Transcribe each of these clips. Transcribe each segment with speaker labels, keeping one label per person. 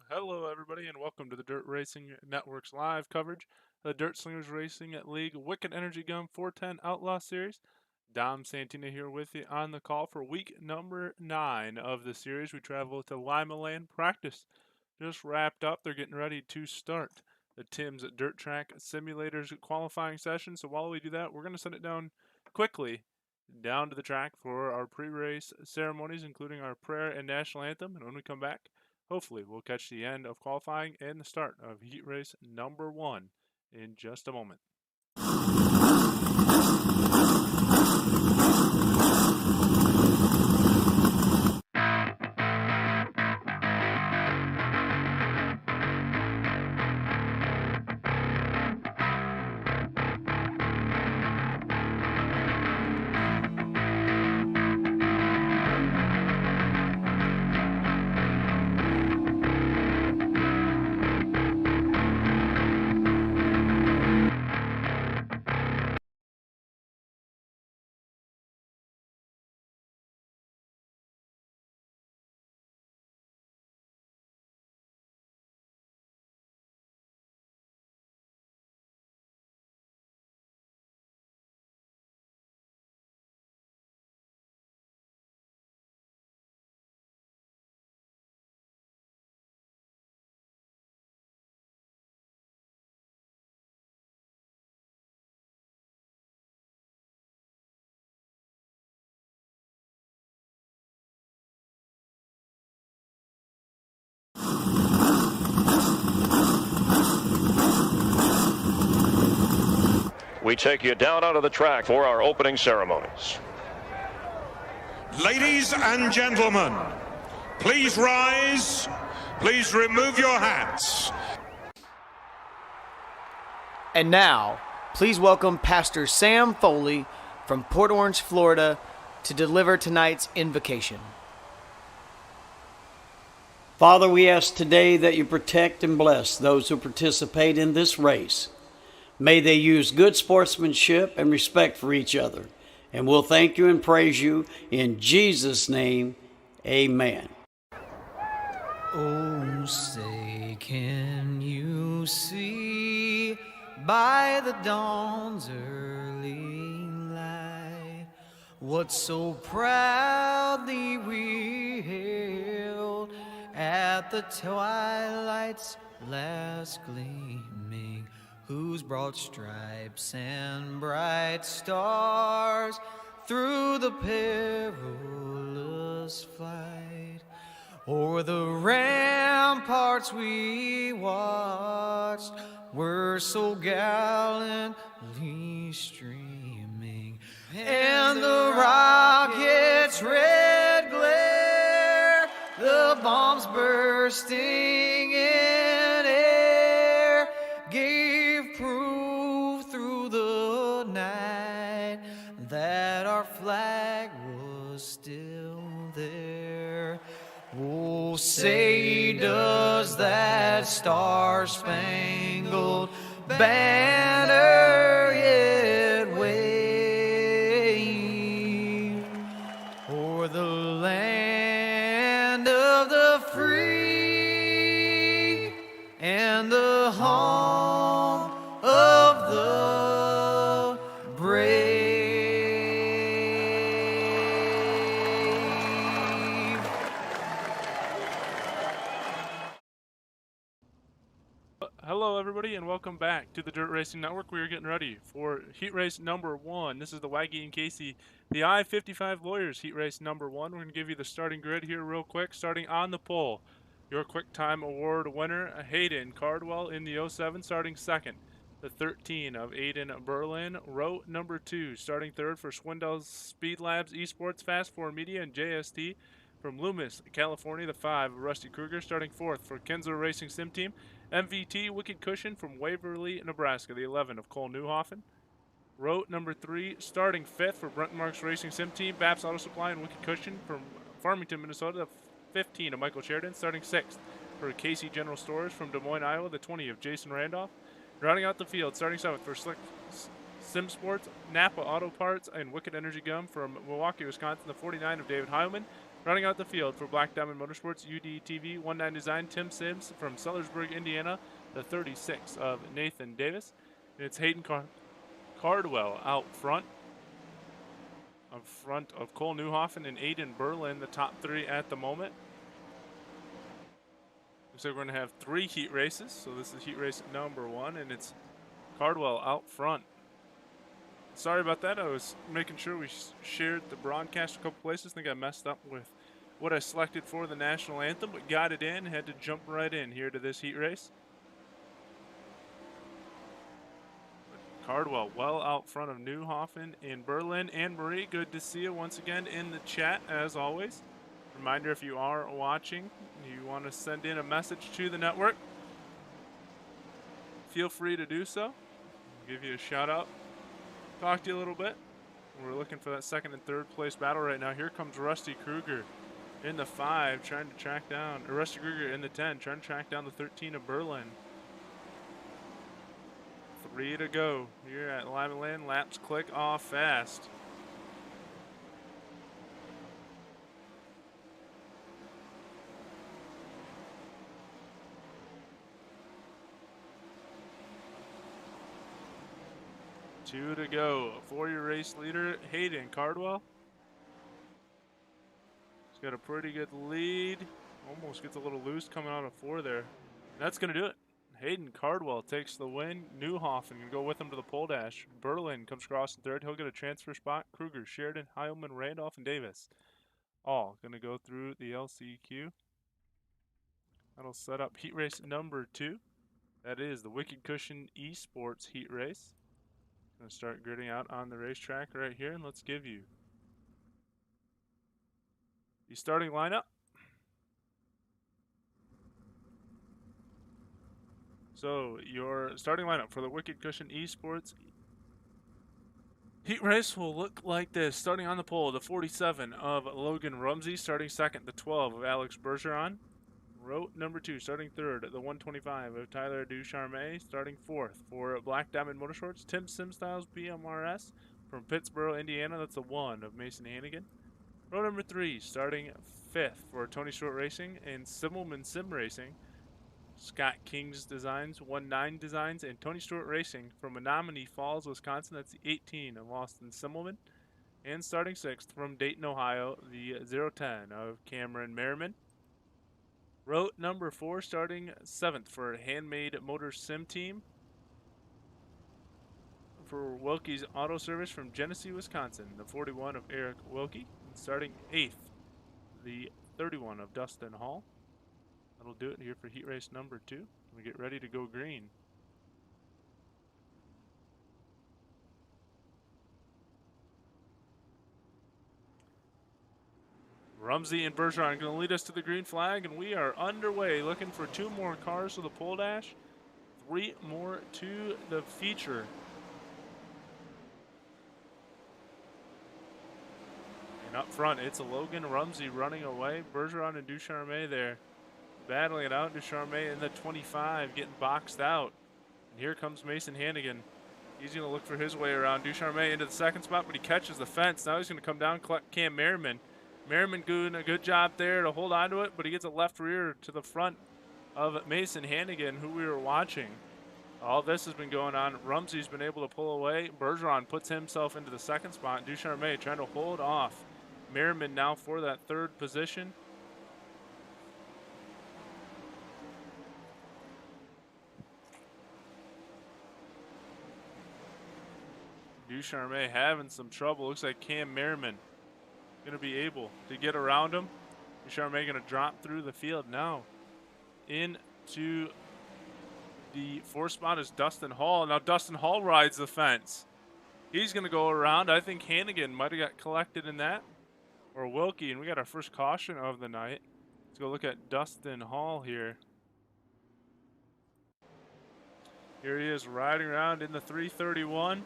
Speaker 1: Hello, everybody, and welcome to the Dirt Racing Network's live coverage of the Dirt Slingers Racing League Wicked Energy Gum 410 Outlaw Series. Dom Santina here with you on the call for week number 9 of the series. We travel to Limaland. Practice just wrapped up. They're getting ready to start the Tim's Dirt Track Simulators qualifying session. So while we do that, we're going to send it down quickly down to the track for our pre-race ceremonies, including our prayer and national anthem. And when we come back, hopefully we'll catch the end of qualifying and the start of heat race number 1 in just a moment.
Speaker 2: We take you down onto the track for our opening ceremonies.
Speaker 3: Ladies and gentlemen, please rise. Please remove your hats.
Speaker 4: And now, please welcome Pastor Sam Foley from Port Orange, Florida, to deliver tonight's invocation.
Speaker 5: Father, we ask today that you protect and bless those who participate in this race. May they use good sportsmanship and respect for each other. And we'll thank you and praise you in Jesus' name. Amen.
Speaker 4: Oh, say, can you see by the dawn's early light what so proudly we hailed at the twilight's last gleaming, whose broad stripes and bright stars through the perilous fight o'er the ramparts we watched were so gallantly streaming, and the rocket's red glare, the bombs bursting in air, gave proof through the night that our flag was still there. Oh, say does that star-spangled banner yet wave o'er the land of the free and the home of the brave?
Speaker 1: Hello, everybody, and welcome back to the Dirt Racing Network. We are getting ready for heat race number 1. This is the Waggy and Casey, the I-55 Lawyers heat race number 1. We're going to give you the starting grid here real quick. Starting on the pole, your Quick Time Award winner, Hayden Cardwell in the 07, starting second. The 13 of Aiden Berlin, row number 2, starting third for Swindell's Speed Labs Esports Fast 4 Media and JST. From Loomis, California, the 5 of Rusty Kruger, starting fourth for Kinsler Racing Sim Team. MVT Wicked Cushion from Waverly, Nebraska, the 11 of Cole Newhoffen. Row number 3, starting fifth for Brent Marks Racing Sim Team, Baps Auto Supply and Wicked Cushion from Farmington, Minnesota, the 15 of Michael Sheridan, starting sixth for Casey General Stores from Des Moines, Iowa, the 20 of Jason Randolph. Rounding out the field, starting seventh for Slick Sim Sports, Napa Auto Parts, and Wicked Energy Gum from Milwaukee, Wisconsin, the 49 of David Heilman. Running out the field for Black Diamond Motorsports, UDTV 19 Design, Tim Sims from Sellersburg, Indiana, the 36 of Nathan Davis. And it's Hayden Cardwell out front of Cole Newhoffen and Aiden Berlin, the top three at the moment. Looks like we're going to have 3 heat races. So this is heat race number 1, and it's Cardwell out front. Sorry about that. I was making sure we shared the broadcast a couple places. I think I messed up with what I selected for the national anthem, but got it in. Had to jump right in here to this heat race. Cardwell well out front of Newhoffen and Berlin. And Marie, good to see you once again in the chat as always. Reminder, if you are watching, you want to send in a message to the network, feel free to do so. I'll give you a shout out. Talk to you a little bit. We're looking for that second and third place battle right now. Here comes Rusty Kruger in the 5, trying to track down, or Rusty Kruger in the 10, trying to track down the 13 of Berlin. 3 to go here at Limaland. Laps click off fast. Two to go for your race leader, Hayden Cardwell. He's got a pretty good lead. Almost gets a little loose coming out of 4 there. And that's going to do it. Hayden Cardwell takes the win. Newhoffen can go with him to the pole dash. Berlin comes across in 3rd. He'll get a transfer spot. Kruger, Sheridan, Heilman, Randolph, and Davis all going to go through the LCQ. That'll set up heat race number 2. That is the Wicked Cushion Esports heat race. Going to start gridding out on the racetrack right here, and let's give you the starting lineup. So your starting lineup for the Wicked Cushion Esports heat race will look like this. Starting on the pole, the 47 of Logan Rumsey. Starting second, the 12 of Alex Bergeron. Row number 2, starting third, the 125 of Tyler Ducharme. Starting 4th for Black Diamond Motorsports, Tim Simstyles BMRS from Pittsburgh, Indiana. That's the 1 of Mason Hannigan. Row number 3, starting 5th for Tony Stewart Racing and Simmelman Sim Racing. Scott King's Designs, 19 Designs, and Tony Stewart Racing from Menominee Falls, Wisconsin. That's the 18 of Austin Simmelman. And starting 6th from Dayton, Ohio, the 010 of Cameron Merriman. Row number 4, starting 7th for Handmade Motor Sim Team for Wilkie's Auto Service from Genesee, Wisconsin, the 41 of Eric Wilkie. And starting 8th, the 31 of Dustin Hall. That'll do it here for heat race number 2. We get ready to go green. Rumsey and Bergeron are going to lead us to the green flag, and we are underway looking for 2 more cars to the pole dash, 3 more to the feature. And up front, it's Logan Rumsey running away. Bergeron and Ducharme there battling it out. Ducharme in the 25 getting boxed out. And here comes Mason Hannigan. He's going to look for his way around. Ducharme into the 2nd spot, but he catches the fence. Now he's going to come down and collect Cam Merriman. Merriman doing a good job there to hold on to it, but he gets a left rear to the front of Mason Hannigan, who we were watching. All this has been going on. Rumsey's been able to pull away. Bergeron puts himself into the 2nd spot. Ducharme trying to hold off Merriman now for that 3rd position. Ducharme having some trouble. Looks like Cam Merriman going to be able to get around him. Ducharme going to drop through the field now. Into the 4th spot is Dustin Hall. Now Dustin Hall rides the fence. He's going to go around. I think Hannigan might have got collected in that, or Wilkie, and we got our first caution of the night. Let's go look at Dustin Hall here. Here he is riding around in the 331.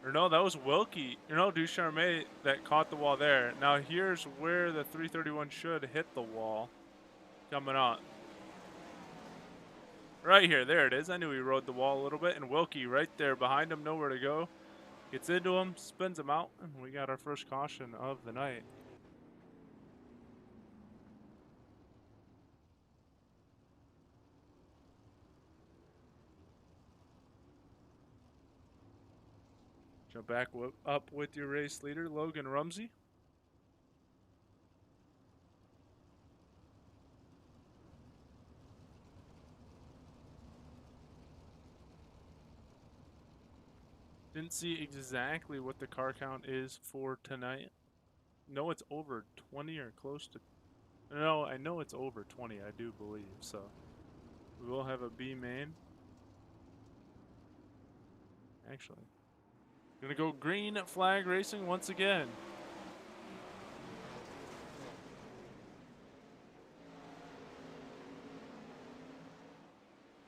Speaker 1: Or no, that was Wilkie. You know, Ducharme that caught the wall there. Now here's where the 331 should hit the wall. Coming on. Right here. There it is. I knew he rode the wall a little bit. And Wilkie right there behind him. Nowhere to go. Gets into him, spins him out, and we got our first caution of the night. Jump back up with your race leader, Logan Rumsey. Didn't see exactly what the car count is for tonight. No, it's over 20 or close to. No, I know it's over 20, I do believe. So we will have a B main. Actually, gonna go green flag racing once again.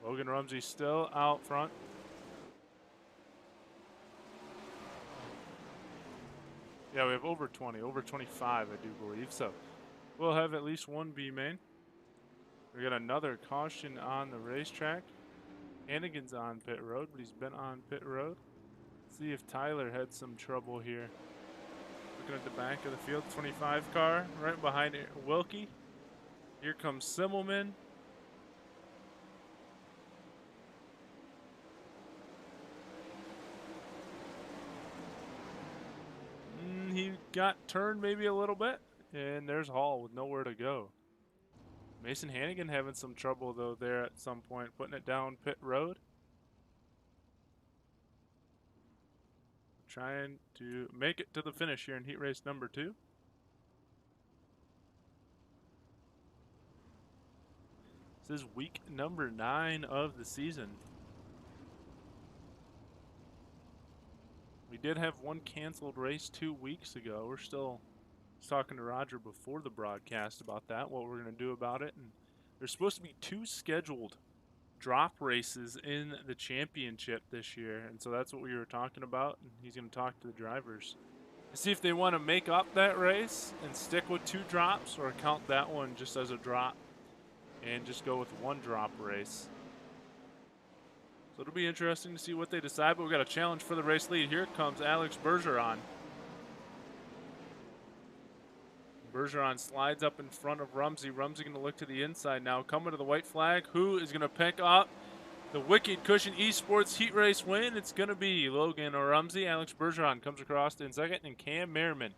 Speaker 1: Logan Rumsey still out front. Yeah, we have over 20, over 25, I do believe. So we'll have at least one B main. We got another caution on the racetrack. Hannigan's on pit road, but he's been on pit road. See if Tyler had some trouble here. Looking at the back of the field, 25 car, right behind it, Wilkie. Here comes Simmelman. He got turned maybe a little bit, and there's Hall with nowhere to go. Mason Hannigan having some trouble though there at some point, putting it down pit road. Trying to make it to the finish here in heat race number 2. This is week number 9 of the season. We did have one canceled race 2 weeks ago. We're still talking to Roger before the broadcast about that, what we're going to do about it. And there's supposed to be 2 scheduled drop races in the championship this year, and so that's what we were talking about, and he's going to talk to the drivers to see if they want to make up that race and stick with 2 drops or count that one just as a drop and just go with 1 drop race. So it'll be interesting to see what they decide, but we've got a challenge for the race lead. Here comes Alex Bergeron. Bergeron slides up in front of Rumsey. Rumsey going to look to the inside now. Coming to the white flag. Who is going to pick up the Wicked Cushion Esports heat race win? It's going to be Logan Rumsey. Alex Bergeron comes across in second, and Cam Merriman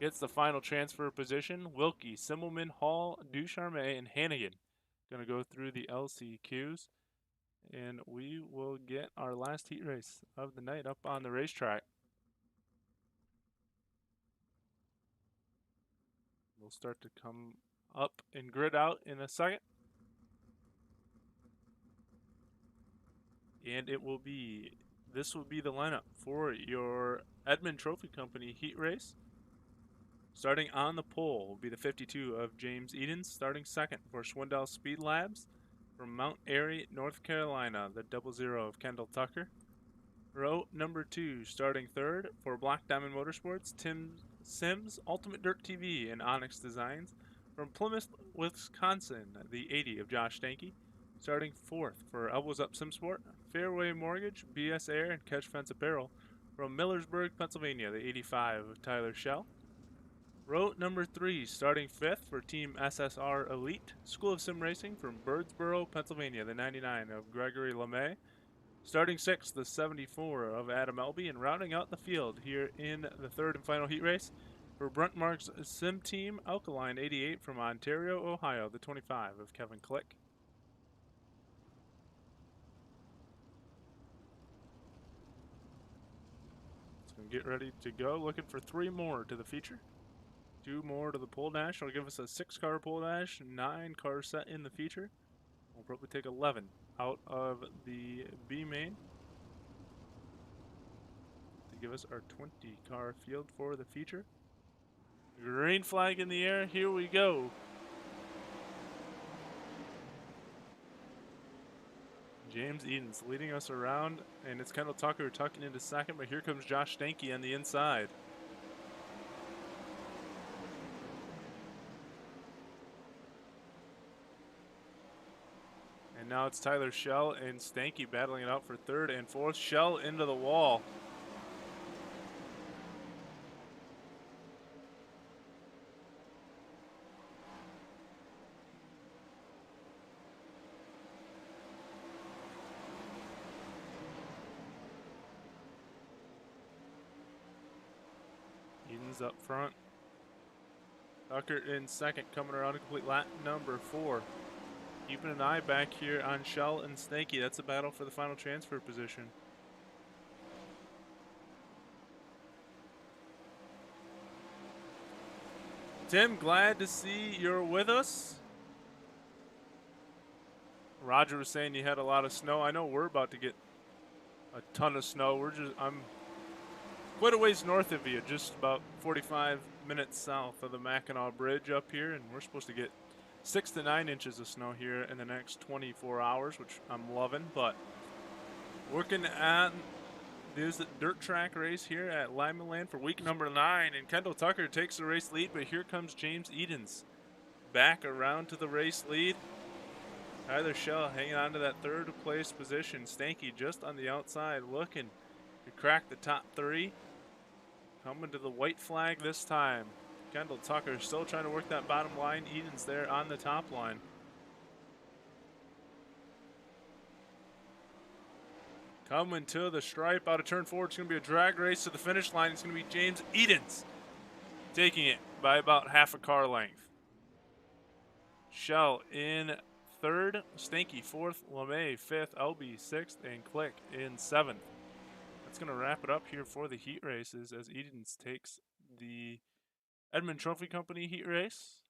Speaker 1: gets the final transfer position. Wilkie, Simmelman, Hall, Ducharme, and Hannigan going to go through the LCQs. And we will get our last heat race of the night up on the racetrack. We'll start to come up and grid out in a second. And this will be the lineup for your Edmond Trophy Company heat race. Starting on the pole will be the 52 of James Edens. Starting second for Schwindel Speed Labs. From Mount Airy, North Carolina, the 00 of Kendall Tucker. Row number 2, starting third for Black Diamond Motorsports, Tim Sims, Ultimate Dirt TV, and Onyx Designs. From Plymouth, Wisconsin, the 80 of Josh Stanky. Starting fourth for Elbows Up SimSport, Fairway Mortgage, BS Air, and Catch Fence Apparel. From Millersburg, Pennsylvania, the 85 of Tyler Schell. Row number 3, starting fifth for Team SSR Elite, School of Sim Racing from Birdsboro, Pennsylvania, the 99 of Gregory LeMay. Starting sixth, the 74 of Adam Elby, and rounding out the field here in the third and final heat race for Bruntmark's Sim Team Alkaline 88 from Ontario, Ohio, the 25 of Kevin Click. So get ready to go. Looking for 3 more to the feature. 2 more to the pole dash. It'll give us a 6-car pole dash, 9-car set in the feature. We'll probably take 11 out of the B main to give us our 20-car field for the feature. Green flag in the air. Here we go. James Edens leading us around, and it's Kendall Tucker tucking into second, but here comes Josh Stanky on the inside. And now it's Tyler Schell and Stanky battling it out for third and fourth. Schell into the wall. Edens up front. Tucker in second, coming around to complete lap number 4. Keeping an eye back here on Shell and Snaky. That's a battle for the final transfer position. Tim, glad to see you're with us. Roger was saying you had a lot of snow. I know we're about to get a ton of snow. I'm quite a ways north of you, just about 45 minutes south of the Mackinac Bridge up here, and we're supposed to get 6 to 9 inches of snow here in the next 24 hours, which I'm loving. But working at this dirt track race here at Limaland for week number 9, and Kendall Tucker takes the race lead, but here comes James Edens back around to the race lead. Tyler Shell hanging on to that third place position. Stanky just on the outside looking to crack the top 3. Coming to the white flag this time. Kendall Tucker still trying to work that bottom line. Edens there on the top line. Coming to the stripe out of turn 4. It's going to be a drag race to the finish line. It's going to be James Edens taking it by about half a car length. Shell in third, Stanky fourth, LeMay fifth, LB sixth, and Click in seventh. That's going to wrap it up here for the heat races as Edens takes the Edmond Trophy Company heat race.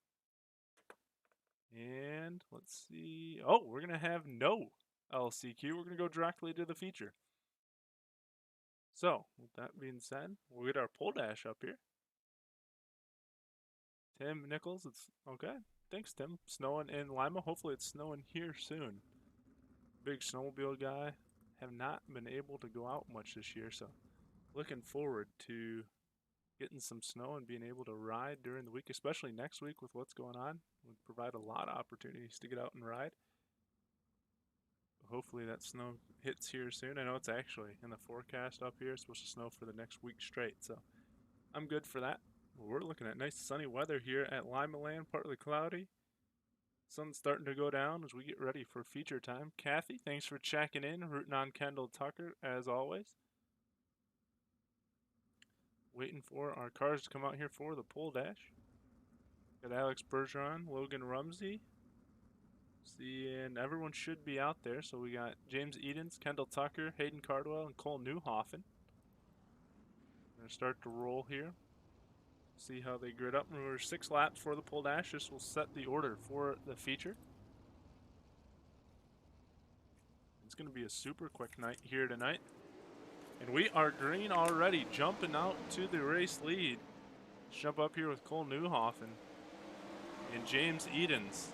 Speaker 1: And let's see. Oh, we're going to have no LCQ. We're going to go directly to the feature. So, with that being said, we'll get our pole dash up here. Tim Nichols, it's okay. Thanks, Tim. Snowing in Lima. Hopefully it's snowing here soon. Big snowmobile guy. Have not been able to go out much this year, so looking forward to getting some snow and being able to ride during the week, especially next week with what's going on. Would provide a lot of opportunities to get out and ride. Hopefully that snow hits here soon. I know it's actually in the forecast up here. It's supposed to snow for the next week straight, so I'm good for that. We're looking at nice sunny weather here at Limaland, partly cloudy. Sun's starting to go down as we get ready for feature time. Kathy, thanks for checking in, rooting on Kendall Tucker as always. Waiting for our cars to come out here for the pole dash. Got Alex Bergeron, Logan Rumsey. And everyone should be out there. So we got James Edens, Kendall Tucker, Hayden Cardwell, and Cole Newhoffen. We're going to start to roll here. See how they grid up. We're 6 laps for the pole dash. This will set the order for the feature. It's going to be a super quick night here tonight. And we are green already, jumping out to the race lead. Let's jump up here with Cole Newhoffen and James Edens.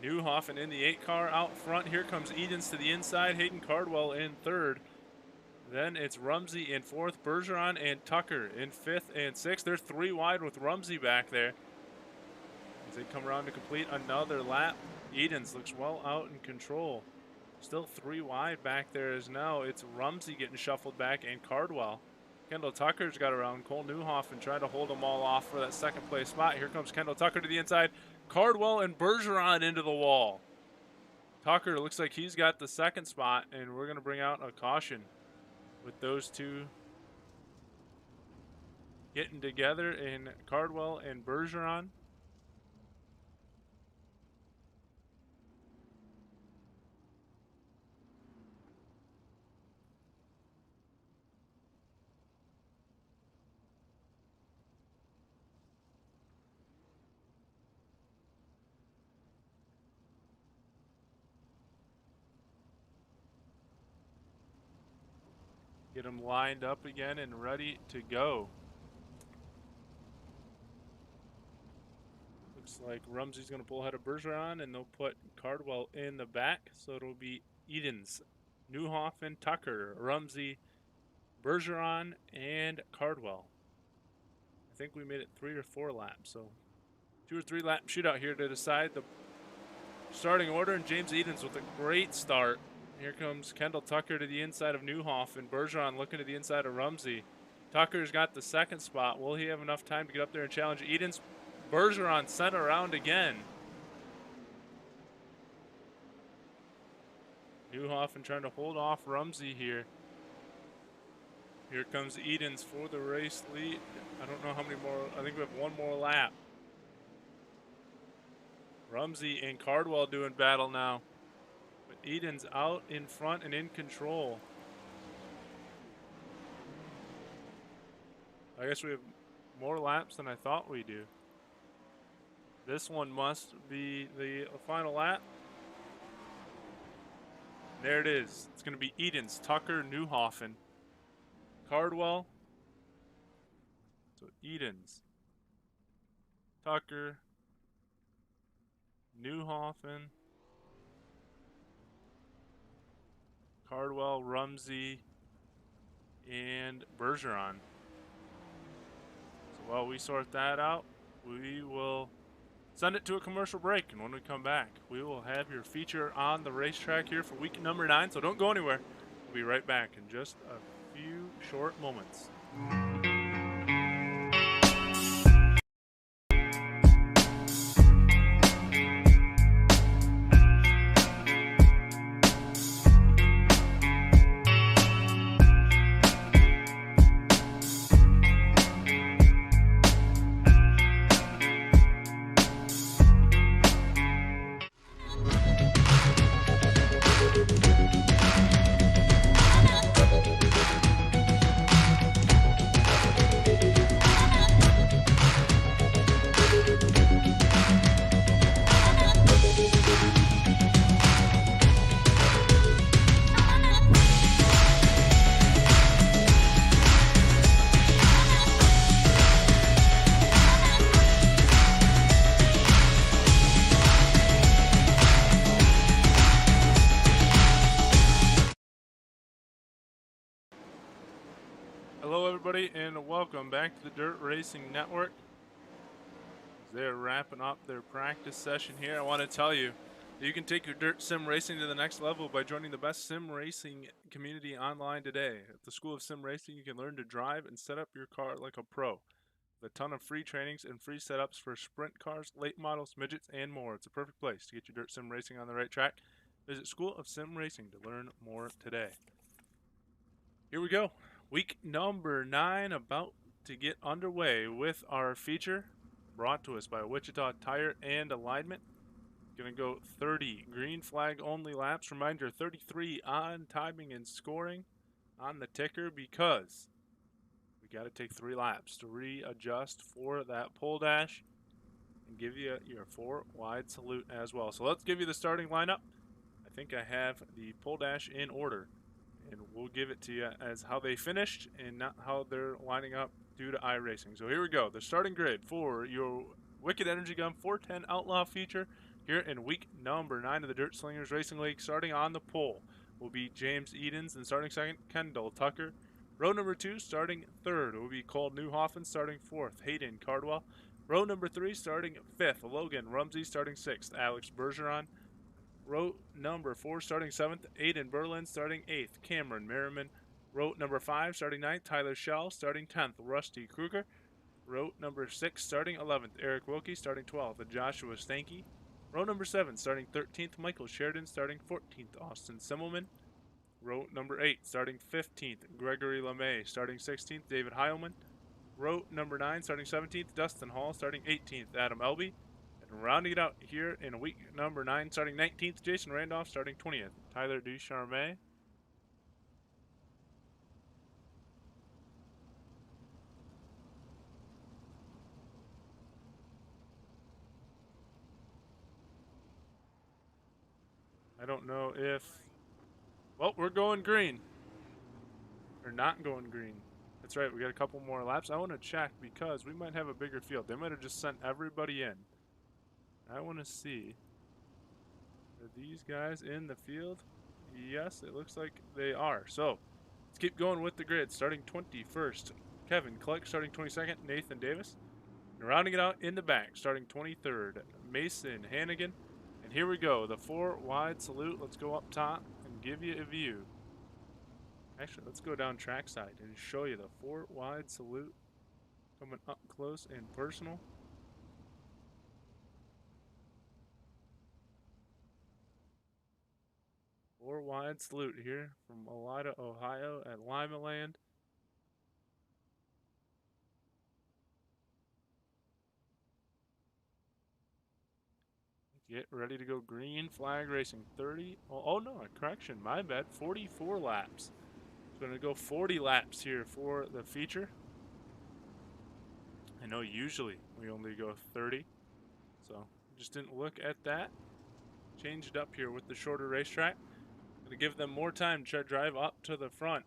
Speaker 1: Newhoffen in the 8 car out front. Here comes Edens to the inside. Hayden Cardwell in third. Then it's Rumsey in fourth. Bergeron and Tucker in fifth and sixth. They're 3 wide with Rumsey back there. As they come around to complete another lap. Edens looks well out in control. Still 3 wide back there as now it's Rumsey getting shuffled back and Cardwell. Kendall Tucker's got around Cole Newhoffen trying to hold them all off for that second place spot. Here comes Kendall Tucker to the inside. Cardwell and Bergeron into the wall. Tucker looks like he's got the second spot, and we're going to bring out a caution with those two getting together in Cardwell and Bergeron. Get them lined up again and ready to go. Looks like Rumsey's going to pull ahead of Bergeron, and they'll put Cardwell in the back. So it'll be Edens, Newhoffen, Tucker, Rumsey, Bergeron, and Cardwell. I think we made it 3 or 4 laps. So 2 or 3 lap shootout here to decide the starting order. And James Edens with a great start. Here comes Kendall Tucker to the inside of Newhoffen. Bergeron looking to the inside of Rumsey. Tucker's got the second spot. Will he have enough time to get up there and challenge Edens? Bergeron sent around again. Newhoffen trying to hold off Rumsey here. Here comes Edens for the race lead. I don't know how many more. I think we have one more lap. Rumsey and Cardwell doing battle now. But Edens out in front and in control. I guess we have more laps than I thought we do. This one must be the final lap. There it is. It's going to be Edens, Tucker, Newhoffen, Cardwell. So Edens, Tucker, Newhoffen, Cardwell, Rumsey, and Bergeron. So while we sort that out, we will send it to a commercial break, and when we come back, we will have your feature on the racetrack here for week number 9, so don't go anywhere. We'll be right back in just a few short moments. Hello everybody and welcome back to the Dirt Racing Network. As they're wrapping up their practice session here, I want to tell you that you can take your dirt sim racing to the next level by joining the best sim racing community online today. At the School of Sim Racing, you can learn to drive and set up your car like a pro. With a ton of free trainings and free setups for sprint cars, late models, midgets, and more. It's a perfect place to get your dirt sim racing on the right track. Visit School of Sim Racing to learn more today. Here we go. Week number 9 about to get underway with our feature brought to us by Wichita Tire and Alignment. Gonna go 30 green flag only laps. Reminder, 33 on timing and scoring on the ticker because we got to take 3 laps to readjust for that pole dash and give you your 4 wide salute as well. So let's give you the starting lineup. I think I have the pole dash in order, and we'll give it to you as how they finished and not how they're lining up due to iRacing. So here we go. The starting grid for your Wicked Energy Gun 410 Outlaw feature here in week number 9 of the Dirt Slingers Racing League. Starting on the pole will be James Edens, and starting second, Kendall Tucker. Row number 2, starting third, will be Cole Newhoffen. Starting fourth, Hayden Cardwell. Row number 3, starting fifth, Logan Rumsey. Starting sixth, Alex Bergeron. Row number 4, starting 7th, Aiden Berlin. Starting 8th, Cameron Merriman. Row number 5, starting 9th, Tyler Schell. Starting 10th, Rusty Kruger. Row number 6, starting 11th, Eric Wilkie. Starting 12th, Joshua Stanky. Row number 7, starting 13th, Michael Sheridan. Starting 14th, Austin Simmelman. Row number 8, starting 15th, Gregory LeMay. Starting 16th, David Heilman. Row number 9, starting 17th, Dustin Hall. Starting 18th, Adam Elby. And rounding it out here in week number 9, starting 19th, Jason Randolph. Starting 20th, Tyler Ducharme. I don't know if... Well, we're going green. Or not going green. That's right, we got a couple more laps. I want to check because we might have a bigger field. They might have just sent everybody in. I want to see. Are these guys in the field? Yes, it looks like they are. So, let's keep going with the grid. Starting 21st, Kevin Click. Starting 22nd, Nathan Davis. And rounding it out in the back, starting 23rd, Mason Hannigan. And here we go, the 4 wide salute. Let's go up top and give you a view. Actually, let's go down trackside and show you the 4 wide salute coming up close and personal. Four wide salute here from Elida, Ohio at Limaland. Get ready to go. Green flag racing. 30. Oh no, a correction. My bad. 44 laps. It's going to go 40 laps here for the feature. I know usually we only go 30. So just didn't look at that. Changed up here with the shorter racetrack. Going to give them more time to try to drive up to the front.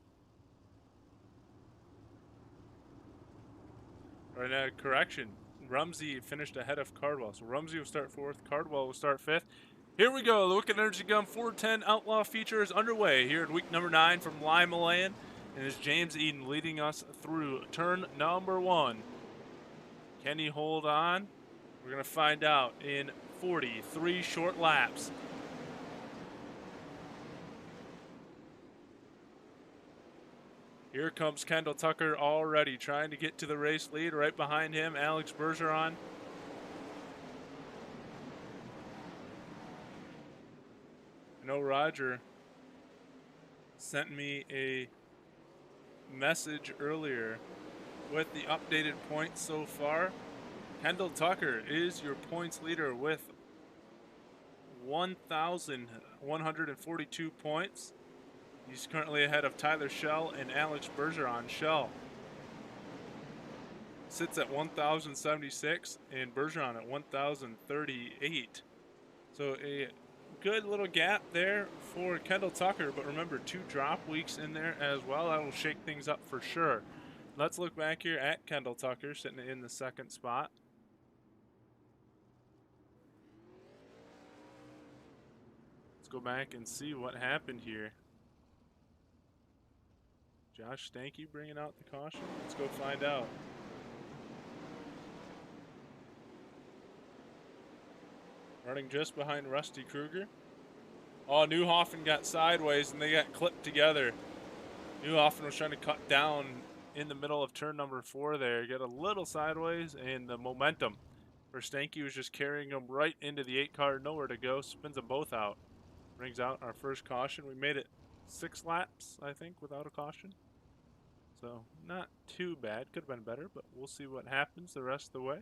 Speaker 1: Right now, correction. Rumsey finished ahead of Cardwell. So Rumsey will start 4th. Cardwell will start 5th. Here we go. The Wicked Energy Gun 410 Outlaw feature is underway here in week number 9 from Limaland. And it's James Eden leading us through turn number 1. Can he hold on? We're going to find out in 43 short laps. Here comes Kendall Tucker already trying to get to the race lead. Right behind him, Alex Bergeron. I know Roger sent me a message earlier with the updated points so far. Kendall Tucker is your points leader with 1,142 points. He's currently ahead of Tyler Schell and Alex Bergeron. Schell sits at 1,076 and Bergeron at 1,038. So a good little gap there for Kendall Tucker, but remember 2 drop weeks in there as well. That will shake things up for sure. Let's look back here at Kendall Tucker sitting in the 2nd spot. Let's go back and see what happened here. Josh Stanky bringing out the caution. Let's go find out. Running just behind Rusty Kruger. Oh, Newhoffen got sideways and they got clipped together. Newhoffen was trying to cut down in the middle of turn number 4 there. Get a little sideways and the momentum for Stanky was just carrying him right into the 8 car. Nowhere to go. Spins them both out. Brings out our first caution. We made it 6 laps, I think, without a caution. So not too bad. Could have been better, but we'll see what happens the rest of the way.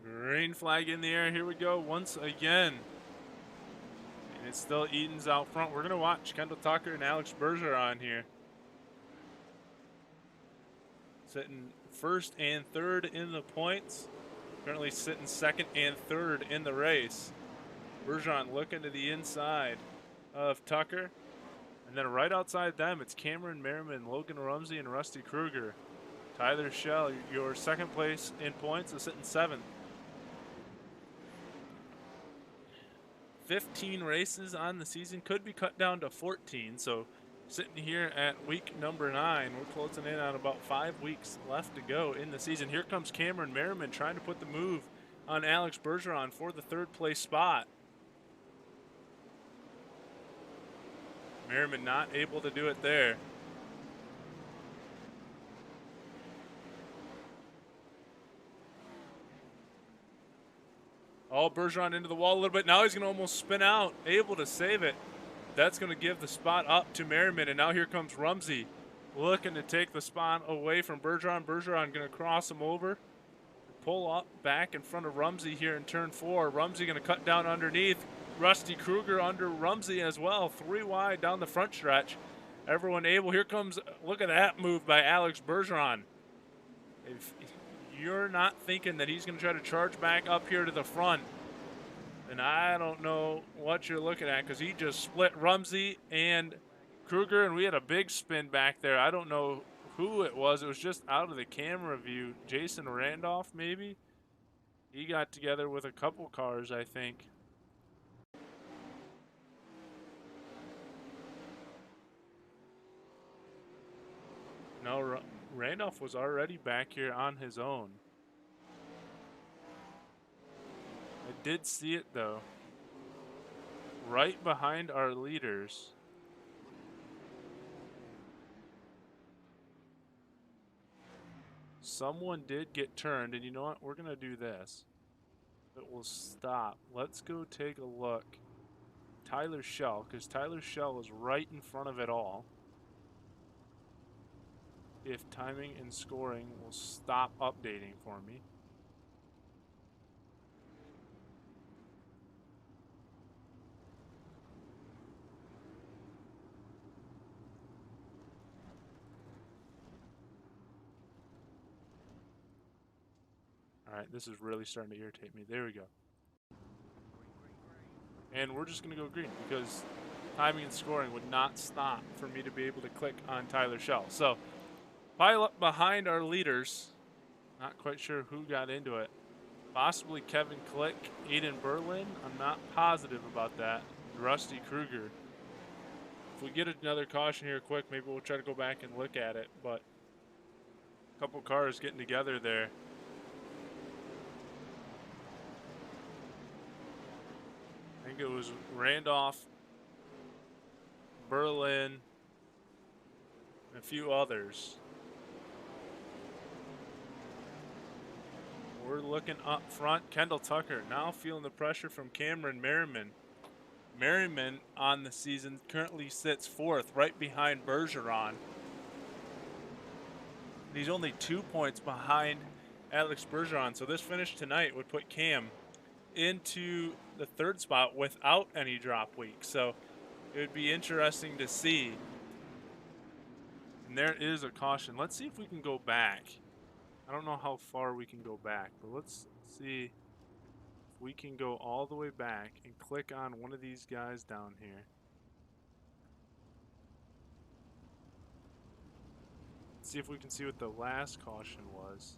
Speaker 1: Green flag in the air. Here we go once again. And it's still Eden's out front. We're going to watch Kendall Tucker and Alex Bergeron here. Sitting 1st and 3rd in the points. Currently sitting 2nd and 3rd in the race. Bergeron looking to the inside of Tucker. And then right outside them, it's Cameron Merriman, Logan Rumsey, and Rusty Kruger. Tyler Schell, your 2nd place in points, is sitting 7th. 15 races on the season, could be cut down to 14. So sitting here at week number 9, we're closing in on about 5 weeks left to go in the season. Here comes Cameron Merriman trying to put the move on Alex Bergeron for the 3rd place spot. Merriman not able to do it there. Oh, Bergeron into the wall a little bit. Now he's going to almost spin out, able to save it. That's going to give the spot up to Merriman. And now here comes Rumsey looking to take the spot away from Bergeron. Bergeron going to cross him over. Pull up back in front of Rumsey here in turn 4. Rumsey going to cut down underneath. Rusty Kruger under Rumsey as well. 3 wide down the front stretch. Everyone able. Here comes, look at that move by Alex Bergeron. If you're not thinking that he's going to try to charge back up here to the front, and I don't know what you're looking at, because he just split Rumsey and Kruger, and we had a big spin back there. I don't know who it was. It was just out of the camera view. Jason Randolph, maybe? He got together with a couple cars, I think. No, Randolph was already back here on his own. I did see it though. Right behind our leaders. Someone did get turned, and you know what? We're going to do this. It will stop. Let's go take a look. Tyler Shell, because Tyler Shell is right in front of it all. If timing and scoring will stop updating for me. All right, this is really starting to irritate me. There we go. And we're just going to go green because timing and scoring would not stop for me to be able to click on Tyler Shell. So, pile up behind our leaders. Not quite sure who got into it. Possibly Kevin Click, Aiden Berlin. I'm not positive about that. Rusty Kruger. If we get another caution here quick, maybe we'll try to go back and look at it. But a couple cars getting together there. I think it was Randolph, Berlin, and a few others. We're looking up front. Kendall Tucker now feeling the pressure from Cameron Merriman. Merriman on the season currently sits 4th, right behind Bergeron. He's only 2 points behind Alex Bergeron. So this finish tonight would put Cam into the 3rd spot without any drop week. So it would be interesting to see. And there is a caution. Let's see if we can go back. I don't know how far we can go back, but let's see if we can go all the way back and click on one of these guys down here. See if we can see what the last caution was.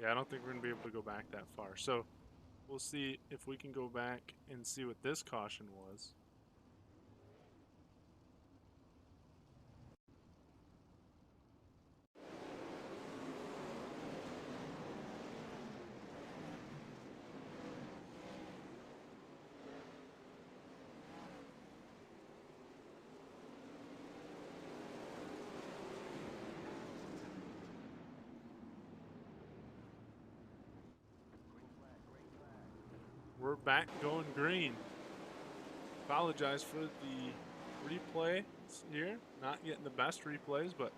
Speaker 1: Yeah, I don't think we're going to be able to go back that far. So we'll see if we can go back and see what this caution was. We're back going green. Apologize for the replay here. Not getting the best replays, but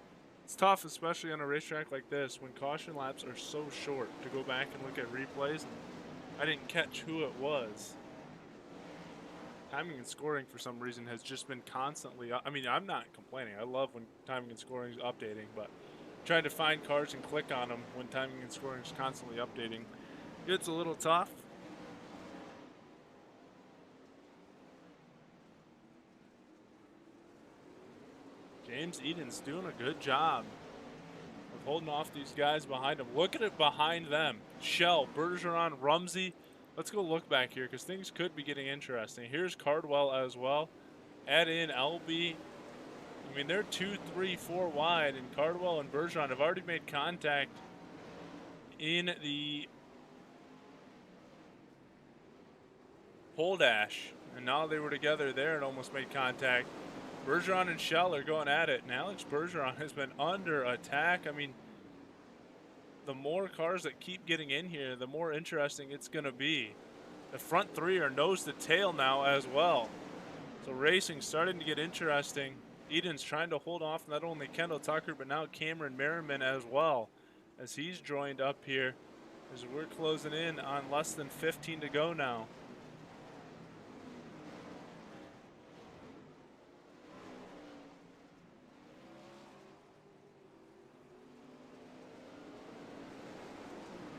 Speaker 1: it's tough, especially on a racetrack like this when caution laps are so short, to go back and look at replays. I didn't catch who it was. Timing and scoring for some reason has just been constantly, I mean, I'm not complaining. I love when timing and scoring is updating, but trying to find cars and click on them when timing and scoring is constantly updating, it's a little tough. James Eden's doing a good job of holding off these guys behind him. Look at it behind them. Shell, Bergeron, Rumsey. Let's go look back here because things could be getting interesting. Here's Cardwell as well. Add in LB. I mean, they're 2, 3, 4 wide, and Cardwell and Bergeron have already made contact in the pole dash. And now they were together there and almost made contact. Bergeron and Shell are going at it, and Alex Bergeron has been under attack. I mean, the more cars that keep getting in here, the more interesting it's going to be. The front 3 are nose to tail now as well. So racing's starting to get interesting. Eden's trying to hold off not only Kendall Tucker, but now Cameron Merriman as well, as he's joined up here as we're closing in on less than 15 to go now.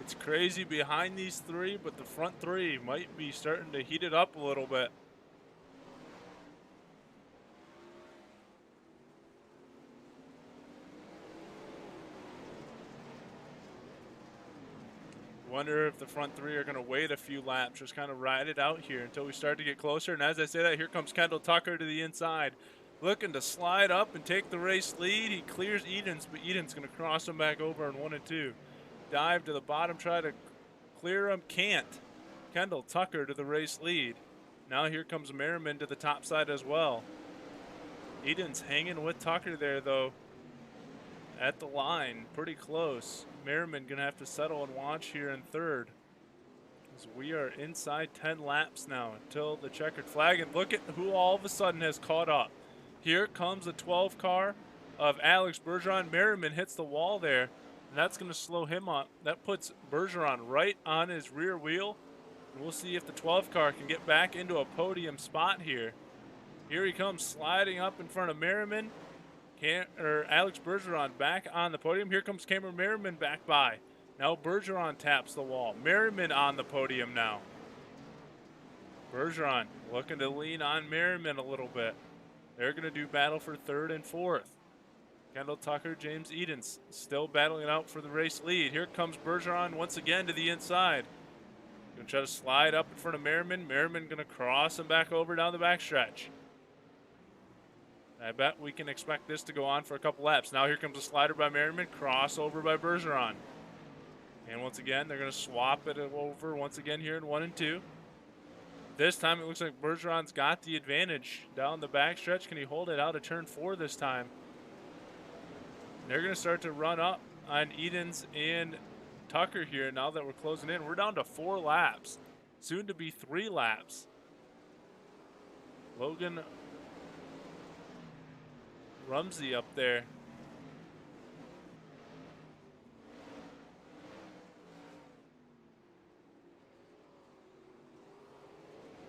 Speaker 1: It's crazy behind these 3, but the front 3 might be starting to heat it up a little bit. Wonder if the front 3 are going to wait a few laps, just kind of ride it out here until we start to get closer. And as I say that, here comes Kendall Tucker to the inside, looking to slide up and take the race lead. He clears Edens, but Edens going to cross him back over in 1 and 2. dive to the bottom, try to clear him. Can't. Kendall Tucker to the race lead. Now here comes Merriman to the top side as well. Eden's hanging with Tucker there, though, at the line, pretty close. Merriman gonna have to settle and watch here in third. As we are inside 10 laps now until the checkered flag, and look at who all of a sudden has caught up. Here comes the 12 car of Alex Bergeron. Merriman hits the wall there, and that's gonna slow him up. That puts Bergeron right on his rear wheel. And we'll see if the 12 car can get back into a podium spot here. Here he comes sliding up in front of Merriman. Alex Bergeron back on the podium. Here comes Cameron Merriman back by. Now Bergeron taps the wall. Merriman on the podium now. Bergeron looking to lean on Merriman a little bit. They're going to do battle for third and fourth. Kendall Tucker, James Edens still battling it out for the race lead. Here comes Bergeron once again to the inside. Going to try to slide up in front of Merriman. Merriman going to cross him back over down the backstretch. I bet we can expect this to go on for a couple laps. Now here comes a slider by Merriman, crossover by Bergeron. And once again, they're going to swap it over once again here in 1 and 2. This time it looks like Bergeron's got the advantage down the backstretch. Can he hold it out of turn 4 this time? They're going to start to run up on Edens and Tucker here now that we're closing in. We're down to 4 laps, soon to be 3 laps. Logan Rumsey up there.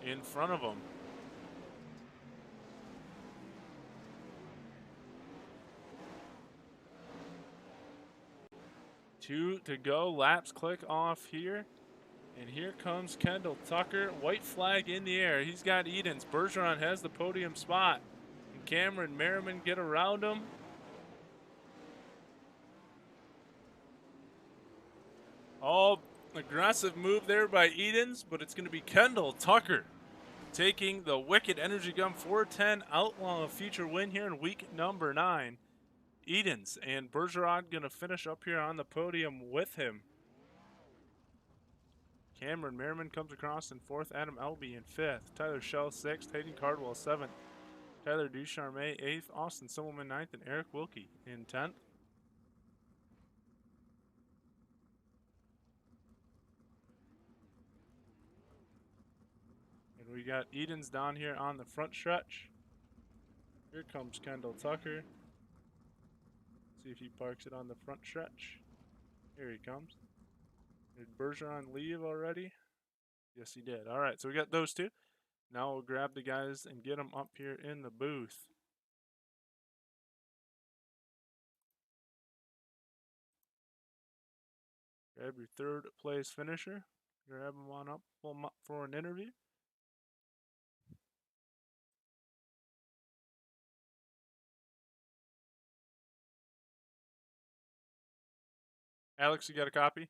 Speaker 1: In front of him. Two to go. Laps click off here. And here comes Kendall Tucker. White flag in the air. He's got Edens. Bergeron has the podium spot. And Cameron Merriman get around him. Oh, aggressive move there by Edens, but it's going to be Kendall Tucker taking the Wicked Energy Gun 410 Outlaw future win here in week number 9. Edens and Bergeron going to finish up here on the podium with him. Cameron Merriman comes across in 4th, Adam Elby in 5th, Tyler Schell 6th, Hayden Cardwell 7th, Tyler Ducharme 8th, Austin Simmelman 9th, and Eric Wilkie in 10th. And we got Edens down here on the front stretch. Here comes Kendall Tucker. See if he parks it on the front stretch. Here he comes. Did Bergeron leave already? Yes, he did. All right, so we got those two. Now we'll grab the guys and get them up here in the booth. Grab your 3rd place finisher. Grab them on up, pull them up for an interview. Alex, you got a copy?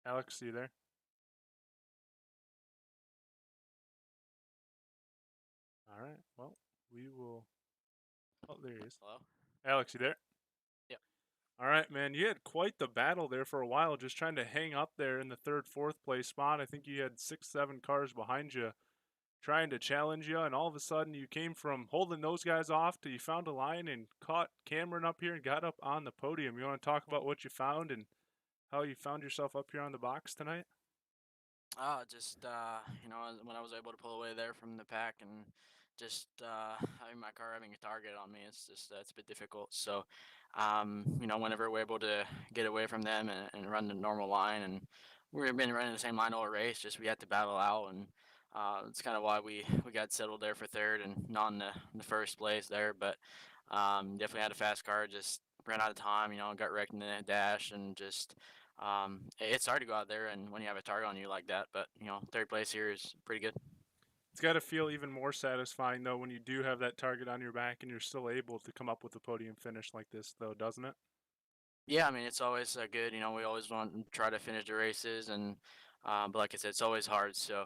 Speaker 1: Alex, you there? All right, well, we will... Oh, there he is.
Speaker 6: Hello?
Speaker 1: Alex, you there?
Speaker 6: Yep.
Speaker 1: All right, man, you had quite the battle there for a while, just trying to hang up there in the 3rd, 4th place spot. I think you had 6, 7 cars behind you trying to challenge you, and all of a sudden you came from holding those guys off to you found a line and caught Cameron up here and got up on the podium. You want to talk about what you found and how you found yourself up here on the box tonight?
Speaker 6: Just when I was able to pull away there from the pack and just having my car having a target on me, it's just it's a bit difficult. So, whenever we're able to get away from them and run the normal line, and we've been running the same line all race, just we had to battle out, and it's kind of why we got settled there for 3rd and not in the 1st place there. But definitely had a fast car, just ran out of time, got wrecked in the dash, and just it's hard to go out there and when you have a target on you like that. But 3rd place here is pretty good.
Speaker 1: It's got to feel even more satisfying, though, when you do have that target on your back and you're still able to come up with a podium finish like this, though, doesn't it?
Speaker 6: Yeah, I mean, it's always good. We always want to try to finish the races, and but like I said, it's always hard. So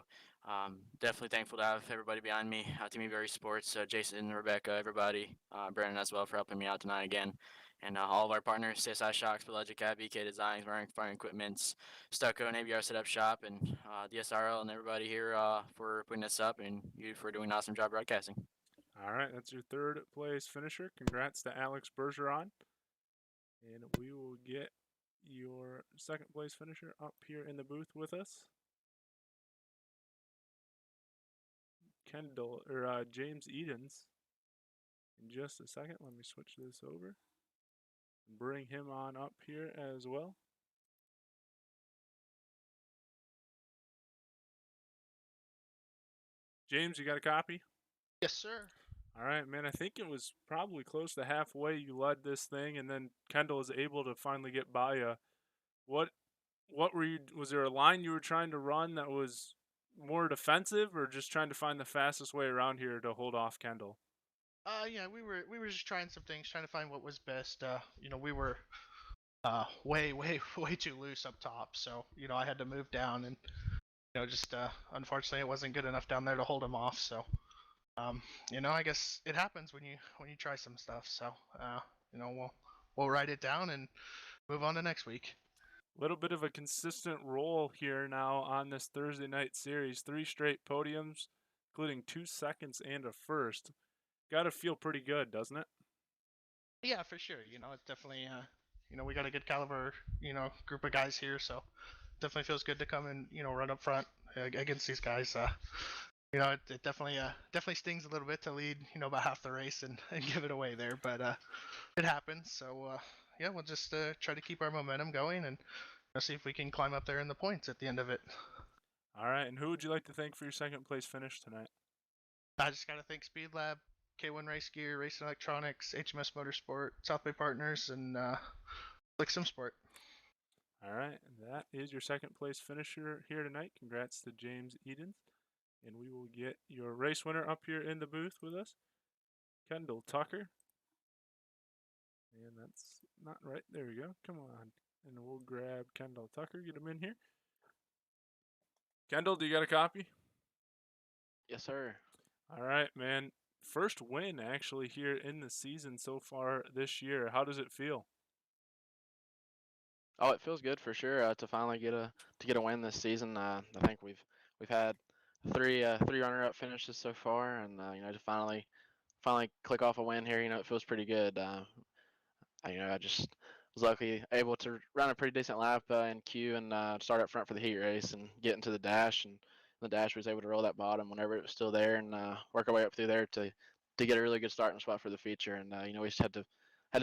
Speaker 6: Definitely thankful to have everybody behind me. Team Very Sports, Jason, Rebecca, everybody, Brandon as well for helping me out tonight again. And all of our partners, CSI Shocks, Pelagic Cat, BK Designs, Firing Equipments, Stucco, and ABR Setup Shop, and DSRL, and everybody here for putting this up, and you for doing an awesome job broadcasting.
Speaker 1: All right, that's your third place finisher. Congrats to Alex Bergeron. And we will get your second place finisher up here in the booth with us. Kendall, or James Edens. In just a second, let me switch this over. Bring him on up here as well. James, you got a copy?
Speaker 7: Yes, sir.
Speaker 1: All right, man. I think it was probably close to halfway you led this thing, and then Kendall was able to finally get by you. What were you? Was there a line you were trying to run that was more defensive, or just trying to find the fastest way around here to hold off Kendall?
Speaker 7: Yeah, we were just trying some things, trying to find what was best. We were way too loose up top, so I had to move down, and just unfortunately it wasn't good enough down there to hold him off. So I guess it happens when you try some stuff. So we'll write it down and move on to next week.
Speaker 1: A little bit of a consistent roll here now on this Thursday night series. 3 straight podiums, including 2 seconds and a first. Got to feel pretty good, doesn't it?
Speaker 7: Yeah, for sure. It's definitely we got a good caliber group of guys here, so definitely feels good to come and run up front against these guys. It definitely stings a little bit to lead about half the race and give it away there, but it happens. So yeah, we'll just try to keep our momentum going and see if we can climb up there in the points at the end of it.
Speaker 1: All right, and who would you like to thank for your second place finish tonight?
Speaker 7: I just gotta thank Speed Lab, K1 Race Gear, Racing Electronics, HMS Motorsport, South Bay Partners, and Slick Sim Sport.
Speaker 1: All right, that is your second place finisher here tonight. Congrats to James Edens. And we will get your race winner up here in the booth with us, Kendall Tucker. And that's not right. There we go. Come on. And we'll grab Kendall Tucker, get him in here. Kendall, do you got a copy?
Speaker 8: Yes, sir.
Speaker 1: All right, man. First win actually here in the season so far this year. How does it feel?
Speaker 8: Oh, it feels good for sure to finally get a win this season. I think we've had three runner-up finishes so far, and to finally click off a win here, it feels pretty good. I just was lucky able to run a pretty decent lap in Q and start up front for the heat race and get into the dash, and the dash was able to roll that bottom whenever it was still there and work our way up through there to get a really good starting spot for the feature. And we just had to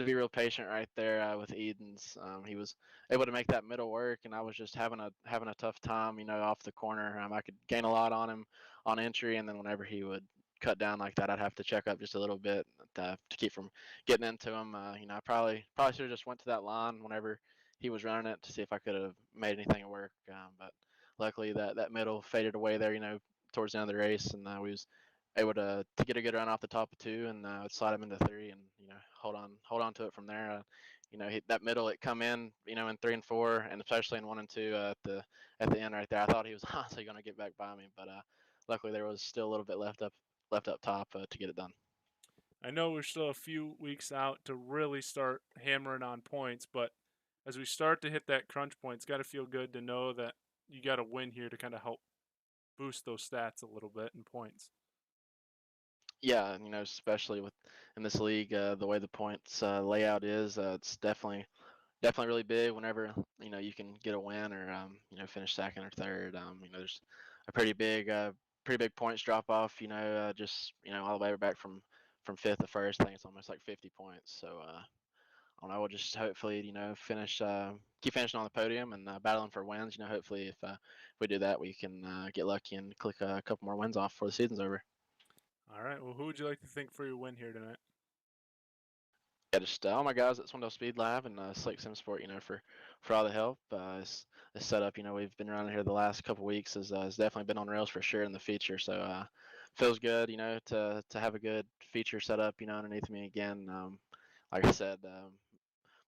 Speaker 8: be real patient right there with Edens. He was able to make that middle work, and I was just having a tough time, off the corner. I could gain a lot on him on entry, and then whenever he would cut down like that, I'd have to check up just a little bit to keep from getting into him. I probably should have just went to that line whenever he was running it to see if I could have made anything work. But luckily that middle faded away there, towards the end of the race, and we was able to get a good run off the top of 2 and slide him into 3 and hold on to it from there. That middle it come in in 3 and 4 and especially in 1 and 2 at the end right there. I thought he was honestly going to get back by me, but luckily there was still a little bit left up top to get it done.
Speaker 1: I know we're still a few weeks out to really start hammering on points, but as we start to hit that crunch point, it's got to feel good to know that you got a win here to kind of help boost those stats a little bit in points.
Speaker 8: Yeah, especially in this league, the way the points layout is, it's definitely really big whenever you can get a win or finish second or third. There's a pretty big points drop off. Just all the way back from fifth to first. I think it's almost like 50 points. So I don't know. We'll just hopefully keep finishing on the podium and battling for wins. Hopefully if we do that, we can get lucky and click a couple more wins off before the season's over.
Speaker 1: All right. Well, who would you like to thank for your win here tonight?
Speaker 8: Yeah, just all my guys at Swindell Speed Lab and Slick Sim Sport, for all the help. This setup, we've been around here the last couple weeks has definitely been on rails for sure in the feature. So feels good, to have a good feature set up, underneath me again. Like I said,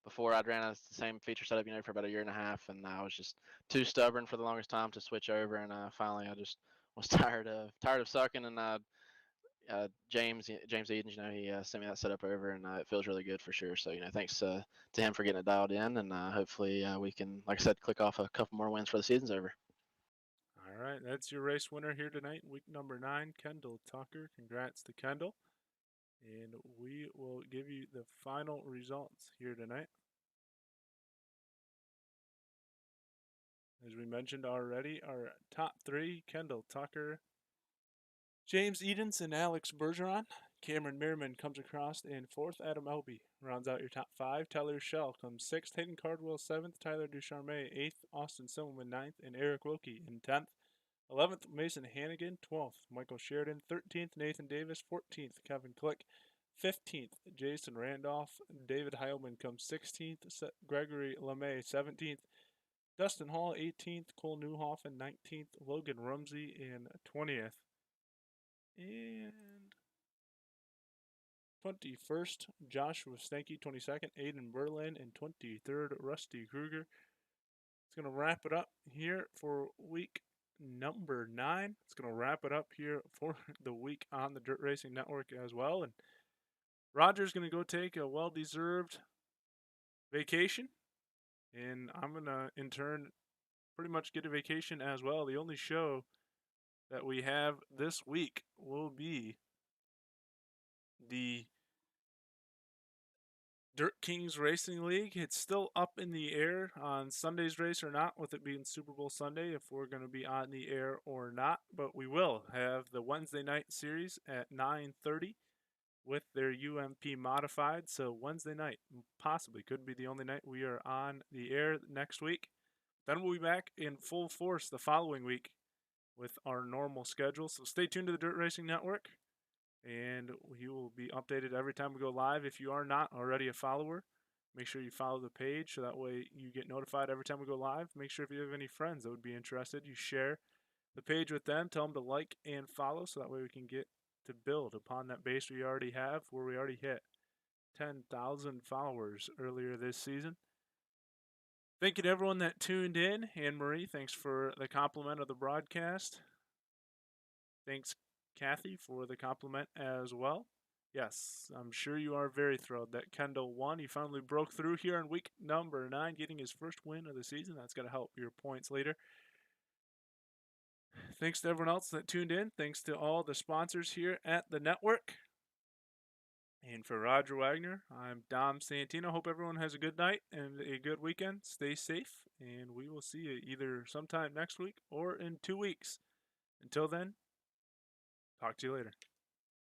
Speaker 8: before I'd ran the same feature setup, for about a year and a half, and I was just too stubborn for the longest time to switch over. And finally, I just was tired of sucking, and James Eden, he sent me that setup over, and it feels really good for sure. So thanks to him for getting it dialed in, and hopefully we can, like I said, click off a couple more wins for the season's over.
Speaker 1: All right, that's your race winner here tonight, week number 9, Kendall Tucker. Congrats to Kendall. And we will give you the final results here tonight. As we mentioned already, our top 3, Kendall Tucker, James Edens, and Alex Bergeron. Cameron Merriman comes across in 4th. Adam Elby rounds out your top 5. Tyler Shell comes 6th. Hayden Cardwell 7th. Tyler Ducharme 8th. Austin Silverman 9th. And Eric Wilkie in 10th. 11th, Mason Hannigan. 12th, Michael Sheridan. 13th, Nathan Davis. 14th, Kevin Click. 15th, Jason Randolph. David Heilman comes 16th. Gregory LeMay 17th. Dustin Hall 18th. Cole Newhoffen 19th. Logan Rumsey in 20th. And 21st, Joshua Stanky. 22nd, Aiden Berlin. And 23rd, Rusty Kruger. It's going to wrap it up here for week number 9. It's going to wrap it up here for the week on the Dirt Racing Network as well. And Roger's going to go take a well-deserved vacation. And I'm going to, in turn, pretty much get a vacation as well. The only show that we have this week will be the Dirt Kings Racing League. It's still up in the air on Sunday's race or not, with it being Super Bowl Sunday, if we're going to be on the air or not. But we will have the Wednesday night series at 9:30 with their UMP modified. So Wednesday night possibly could be the only night we are on the air next week. Then we'll be back in full force the following week with our normal schedule. So stay tuned to the Dirt Racing Network, and you will be updated every time we go live. If you are not already a follower, make sure you follow the page so that way you get notified every time we go live. Make sure if you have any friends that would be interested, you share the page with them. Tell them to like and follow so that way we can get to build upon that base we already have, where we already hit 10,000 followers earlier this season. Thank you to everyone that tuned in. Anne-Marie, thanks for the compliment of the broadcast. Thanks, Kathy, for the compliment as well. Yes, I'm sure you are very thrilled that Kendall won. He finally broke through here in week number 9, getting his first win of the season. That's going to help your points later. Thanks to everyone else that tuned in. Thanks to all the sponsors here at the network. And for Roger Wagner, I'm Dom Santino. Hope everyone has a good night and a good weekend. Stay safe, and we will see you either sometime next week or in 2 weeks. Until then, talk to you later.